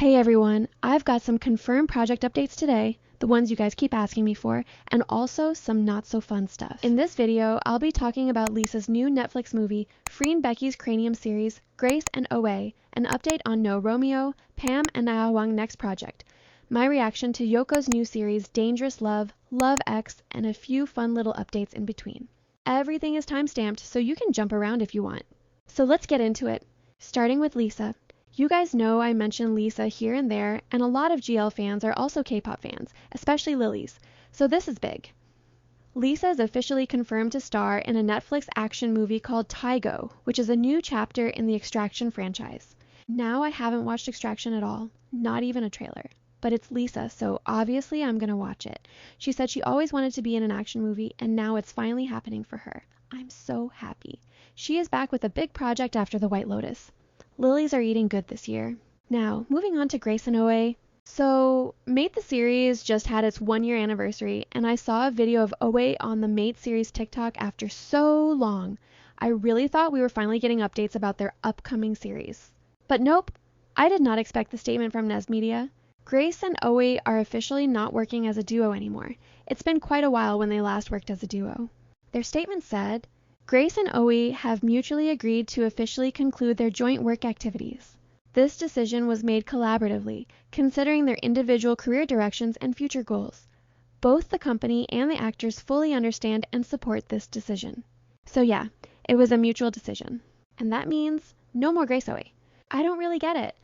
Hey everyone, I've got some confirmed project updates today, the ones you guys keep asking me for, and also some not so fun stuff. In this video, I'll be talking about Lisa's new Netflix movie, FreenBecky's Cranium series, GraceOaey, an update on No Romeo, Pam and Arhoung next project, my reaction to Yoko's new series Dangerous Love, Love X, and a few fun little updates in between. Everything is time-stamped, so you can jump around if you want. So let's get into it, starting with Lisa. You guys know I mention Lisa here and there, and a lot of GL fans are also K-pop fans, especially Lily's, so this is big. Lisa is officially confirmed to star in a Netflix action movie called TYGO, which is a new chapter in the Extraction franchise. Now I haven't watched Extraction at all, not even a trailer. But it's Lisa, so obviously I'm gonna watch it. She said she always wanted to be in an action movie, and now it's finally happening for her. I'm so happy. She is back with a big project after The White Lotus. Lilies are eating good this year. Now, moving on to GraceOaey. So, Mate the series just had its 1-year anniversary, and I saw a video of Oe on the Mate series TikTok after so long. I really thought we were finally getting updates about their upcoming series. But nope, I did not expect the statement from Nez Media. Grace and Oe are officially not working as a duo anymore. It's been quite a while when they last worked as a duo. Their statement said, Grace and Oe have mutually agreed to officially conclude their joint work activities. This decision was made collaboratively, considering their individual career directions and future goals. Both the company and the actors fully understand and support this decision. So yeah, it was a mutual decision. And that means no more GraceOaey. I don't really get it.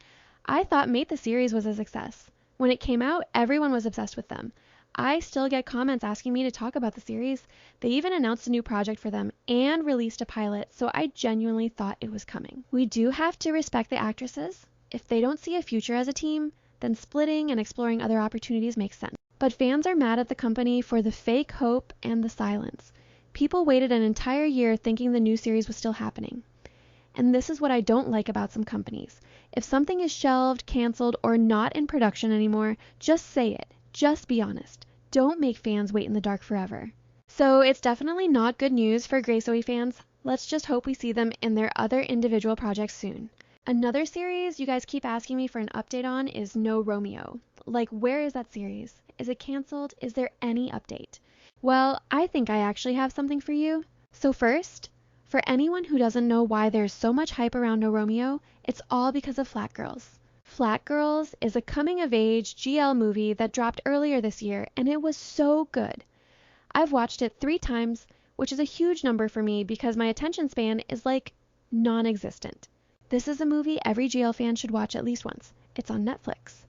I thought Mate the series was a success. When it came out, everyone was obsessed with them. I still get comments asking me to talk about the series. They even announced a new project for them and released a pilot, so I genuinely thought it was coming. We do have to respect the actresses. If they don't see a future as a team, then splitting and exploring other opportunities makes sense. But fans are mad at the company for the fake hope and the silence. People waited an entire year thinking the new series was still happening. And this is what I don't like about some companies. If something is shelved, canceled, or not in production anymore, just say it. Just be honest. Don't make fans wait in the dark forever. So it's definitely not good news for GraceOaey fans. Let's just hope we see them in their other individual projects soon. Another series you guys keep asking me for an update on is No Romeo. Like, where is that series? Is it canceled? Is there any update? Well, I think I actually have something for you. So first, for anyone who doesn't know why there's so much hype around No Romeo, it's all because of Flat Girls. Flat Girls is a coming-of-age GL movie that dropped earlier this year, and it was so good. I've watched it 3 times, which is a huge number for me because my attention span is like non-existent. This is a movie every GL fan should watch at least once. It's on Netflix.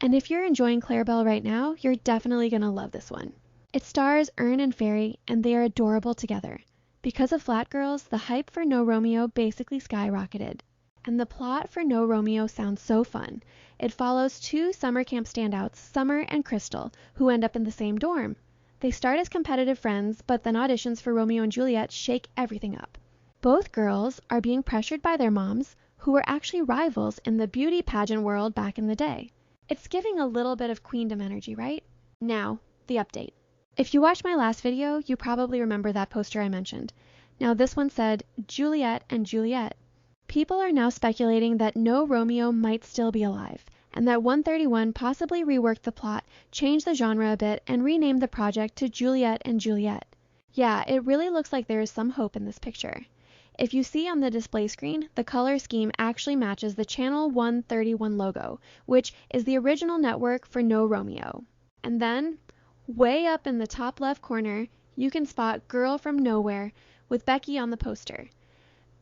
And if you're enjoying Clarabelle right now, you're definitely gonna love this one. It stars Earnfairy, and they are adorable together. Because of Flat Girls, the hype for No Romeo basically skyrocketed. And the plot for No Romeo sounds so fun. It follows 2 summer camp standouts, Summer and Crystal, who end up in the same dorm. They start as competitive friends, but then auditions for Romeo and Juliet shake everything up. Both girls are being pressured by their moms, who were actually rivals in the beauty pageant world back in the day. It's giving a little bit of queendom energy, right? Now, the update. If you watched my last video, you probably remember that poster I mentioned. Now this one said, Juliet and Juliet. People are now speculating that No Romeo might still be alive, and that 131 possibly reworked the plot, changed the genre a bit, and renamed the project to Juliet and Juliet. Yeah, it really looks like there is some hope in this picture. If you see on the display screen, the color scheme actually matches the Channel 131 logo, which is the original network for No Romeo. And then, way up in the top left corner, you can spot Girl from Nowhere with Becky on the poster.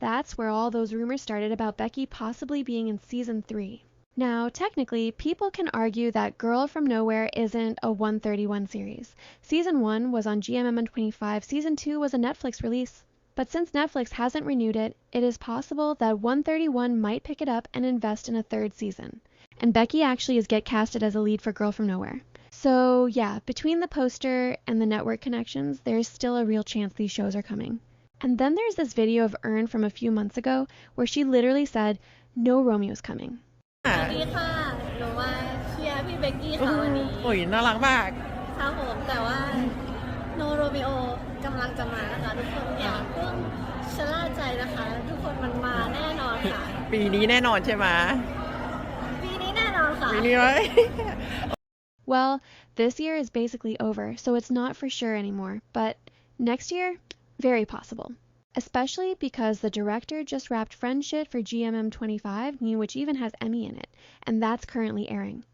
That's where all those rumors started about Becky possibly being in Season 3. Now, technically, people can argue that Girl from Nowhere isn't a 131 series. Season 1 was on GMM25, Season 2 was a Netflix release. But since Netflix hasn't renewed it, it is possible that 131 might pick it up and invest in a 3rd season. And Becky actually is get casted as a lead for Girl from Nowhere. So yeah, between the poster and the network connections, there's still a real chance these shows are coming. And then there's this video of Earn from a few months ago where she literally said, No Romeo's coming. สวัสดีค่ะหนูว่าเชียร์พี่เบกกี้ค่ะวันนี้โอ้ยน่ารักมากครับผมแต่ว่าโนโรมิโอกำลังจะมานะคะทุกคนอย่าเพิ่งชะล่าใจนะคะทุกคนมันมาแน่นอนค่ะปีนี้แน่นอนใช่ไหมปีนี้แน่นอน ค่ะ มีนี่ไหม Well, this year is basically over, so it's not for sure anymore, but next year, very possible. Especially because the director just wrapped Friendship for GMM 25, which even has Emmy in it, and that's currently airing.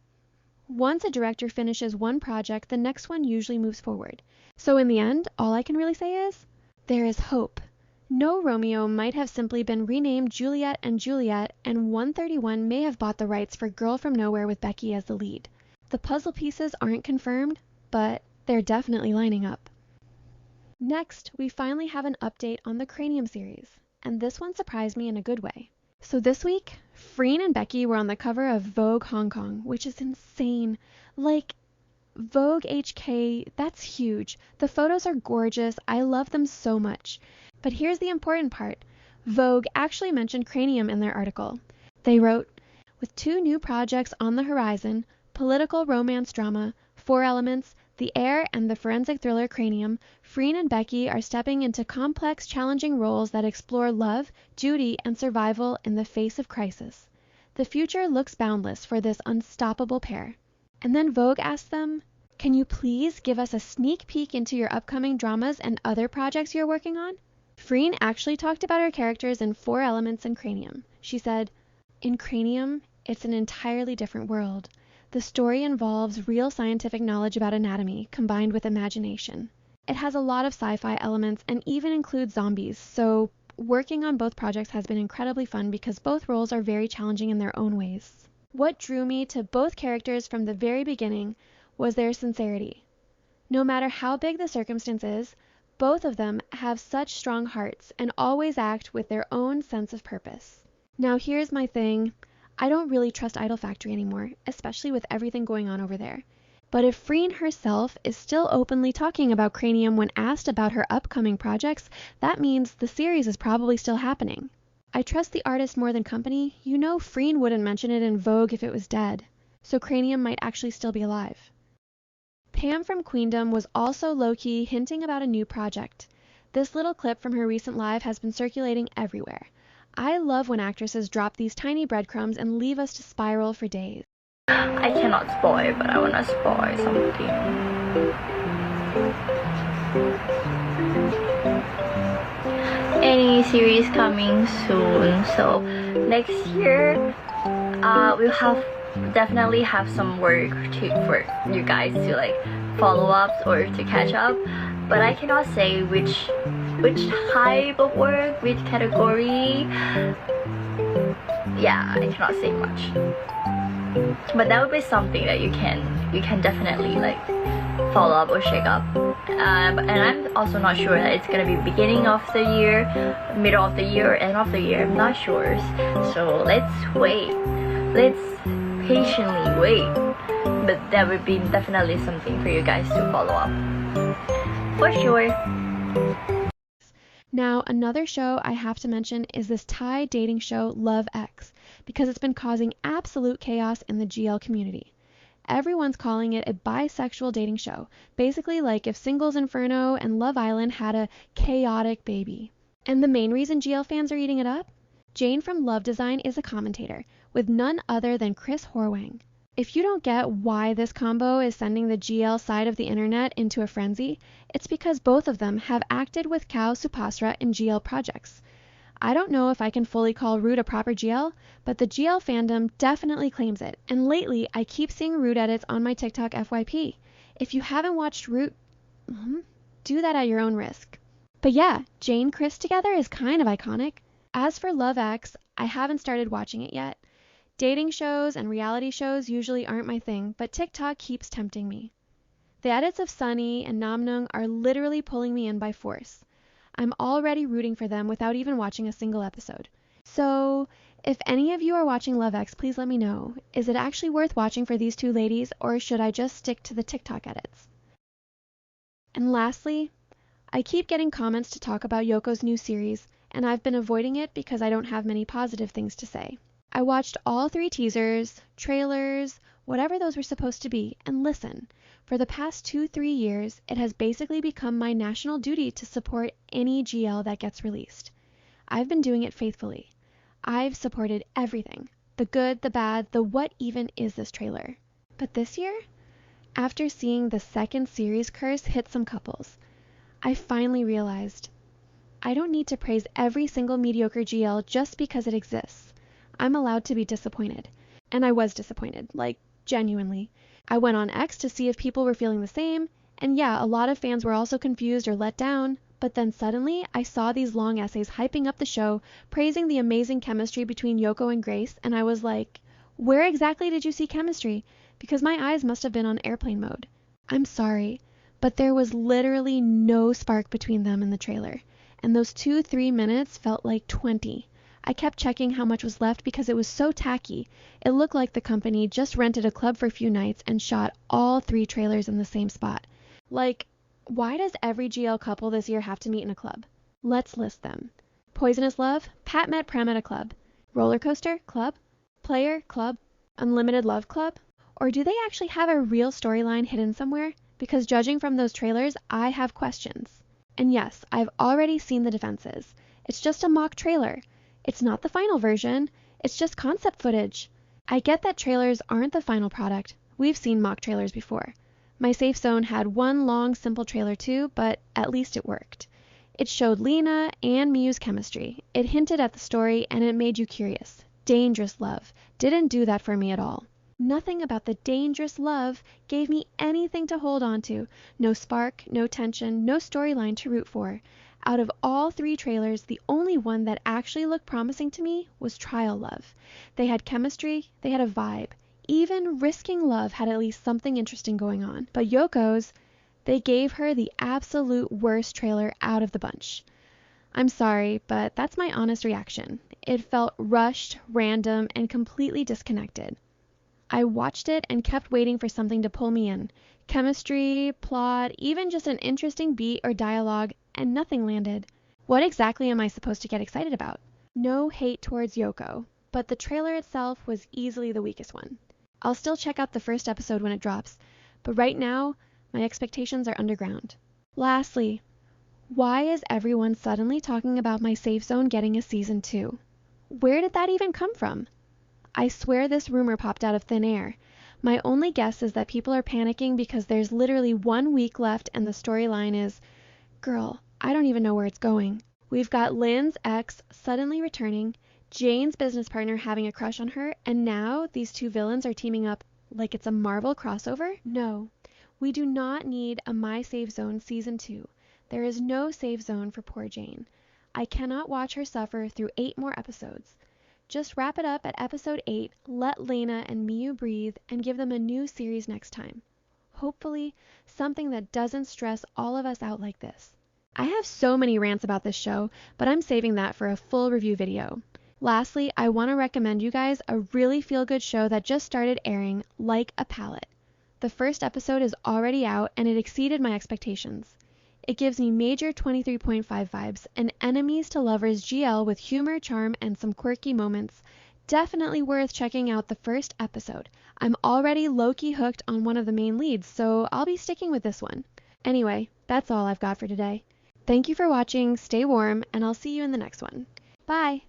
Once a director finishes one project, the next one usually moves forward. So in the end, all I can really say is, there is hope. No Romeo might have simply been renamed Juliet and Juliet, and 131 may have bought the rights for Girl from Nowhere with Becky as the lead. The puzzle pieces aren't confirmed, but they're definitely lining up. Next, we finally have an update on the Cranium series, and this one surprised me in a good way. So this week, Freen and Becky were on the cover of Vogue Hong Kong, which is insane. Like, Vogue HK, that's huge. The photos are gorgeous. I love them so much. But here's the important part. Vogue actually mentioned Cranium in their article. They wrote, with 2 new projects on the horizon, political romance drama, 4 Elements, The Heir, and the forensic thriller Cranium, Freen and Becky are stepping into complex, challenging roles that explore love, duty, and survival in the face of crisis. The future looks boundless for this unstoppable pair. And then Vogue asked them, can you please give us a sneak peek into your upcoming dramas and other projects you're working on? Freen actually talked about her characters in 4 Elements and Cranium. She said, in Cranium, it's an entirely different world. The story involves real scientific knowledge about anatomy combined with imagination. It has a lot of sci-fi elements and even includes zombies, so working on both projects has been incredibly fun because both roles are very challenging in their own ways. What drew me to both characters from the very beginning was their sincerity. No matter how big the circumstance is, both of them have such strong hearts and always act with their own sense of purpose. Now here's my thing. I don't really trust Idol Factory anymore, especially with everything going on over there. But if Freen herself is still openly talking about Cranium when asked about her upcoming projects, that means the series is probably still happening. I trust the artist more than company. You know Freen wouldn't mention it in Vogue if it was dead, so Cranium might actually still be alive. Pam from Queendom was also low-key hinting about a new project. This little clip from her recent live has been circulating everywhere. I love when actresses drop these tiny breadcrumbs and leave us to spiral for days. I cannot spoil, but I wanna spoil something. Any series coming soon, so next year we'll definitely have some work for you guys to like follow up or to catch up, but I cannot say which type of work, which category. Yeah, I cannot say much, but that would be something that you can definitely like follow up or shake up. And I'm also not sure that it's gonna be beginning of the year, middle of the year, or end of the year. I'm not sure, so let's wait. Let's patiently wait. But that would be definitely something for you guys to follow up for sure. Now, another show I have to mention is this Thai dating show Love X, because it's been causing absolute chaos in the GL community. Everyone's calling it a bisexual dating show, basically like if Singles Inferno and Love Island had a chaotic baby. And the main reason GL fans are eating it up? Jane from Love Design is a commentator, with none other than Cris Horwang. If you don't get why this combo is sending the GL side of the internet into a frenzy, it's because both of them have acted with Kao Supasra in GL projects. I don't know if I can fully call Root a proper GL, but the GL fandom definitely claims it, and lately I keep seeing Root edits on my TikTok FYP. If you haven't watched Root, do that at your own risk. But yeah, Jane Cris together is kind of iconic. As for Love X, I haven't started watching it yet. Dating shows and reality shows usually aren't my thing, but TikTok keeps tempting me. The edits of Sunny and Namnung are literally pulling me in by force. I'm already rooting for them without even watching a single episode. So, if any of you are watching Love X, please let me know. Is it actually worth watching for these two ladies, or should I just stick to the TikTok edits? And lastly, I keep getting comments to talk about Yoko's new series, and I've been avoiding it because I don't have many positive things to say. I watched all 3 teasers, trailers, whatever those were supposed to be, and listen, for the past 2-3 years, it has basically become my national duty to support any GL that gets released. I've been doing it faithfully. I've supported everything, the good, the bad, the what even is this trailer. But this year, after seeing the second series curse hit some couples, I finally realized I don't need to praise every single mediocre GL just because it exists. I'm allowed to be disappointed. And I was disappointed, like, genuinely. I went on X to see if people were feeling the same, and yeah, a lot of fans were also confused or let down, but then suddenly I saw these long essays hyping up the show, praising the amazing chemistry between Yoko and Grace, and I was like, where exactly did you see chemistry? Because my eyes must have been on airplane mode. I'm sorry, but there was literally no spark between them in the trailer, and those 2-3 minutes felt like 20. I kept checking how much was left because it was so tacky. It looked like the company just rented a club for a few nights and shot all 3 trailers in the same spot. Like, why does every GL couple this year have to meet in a club? Let's list them. Poisonous Love, Pat met Pram at a club. Roller Coaster, club. Player, club. Unlimited Love, club. Or do they actually have a real storyline hidden somewhere? Because judging from those trailers, I have questions. And yes, I've already seen the defenses. It's just a mock trailer. It's not the final version. It's just concept footage. I get that trailers aren't the final product. We've seen mock trailers before. My Safe Zone had one long, simple trailer too, but at least it worked. It showed Lena and Miyu's chemistry. It hinted at the story and it made you curious. Dangerous Love didn't do that for me at all. Nothing about the dangerous love gave me anything to hold on to. No spark, no tension, no storyline to root for. Out of all 3 trailers, the only one that actually looked promising to me was Trial Love. They had chemistry, they had a vibe. Even Risking Love had at least something interesting going on. But Yoko's, they gave her the absolute worst trailer out of the bunch. I'm sorry, but that's my honest reaction. It felt rushed, random, and completely disconnected. I watched it and kept waiting for something to pull me in. Chemistry, plot, even just an interesting beat or dialogue, and nothing landed. What exactly am I supposed to get excited about? No hate towards Yoko, but the trailer itself was easily the weakest one. I'll still check out the first episode when it drops, but right now, my expectations are underground. Lastly, why is everyone suddenly talking about my Safe Zone getting a season 2? Where did that even come from? I swear this rumor popped out of thin air. My only guess is that people are panicking because there's literally 1 week left and the storyline is, girl, I don't even know where it's going. We've got Lynn's ex suddenly returning, Jane's business partner having a crush on her, and now these 2 villains are teaming up like it's a Marvel crossover? No, we do not need a My Safe Zone Season 2. There is no safe zone for poor Jane. I cannot watch her suffer through 8 more episodes. Just wrap it up at episode 8, let Lena and Miyu breathe, and give them a new series next time. Hopefully, something that doesn't stress all of us out like this. I have so many rants about this show, but I'm saving that for a full review video. Lastly, I want to recommend you guys a really feel-good show that just started airing, Like a Palette. The first episode is already out and it exceeded my expectations. It gives me major 23.5 vibes, an enemies to lovers GL with humor, charm, and some quirky moments. Definitely worth checking out the first episode. I'm already low-key hooked on one of the main leads, so I'll be sticking with this one. Anyway, that's all I've got for today. Thank you for watching, stay warm, and I'll see you in the next one. Bye!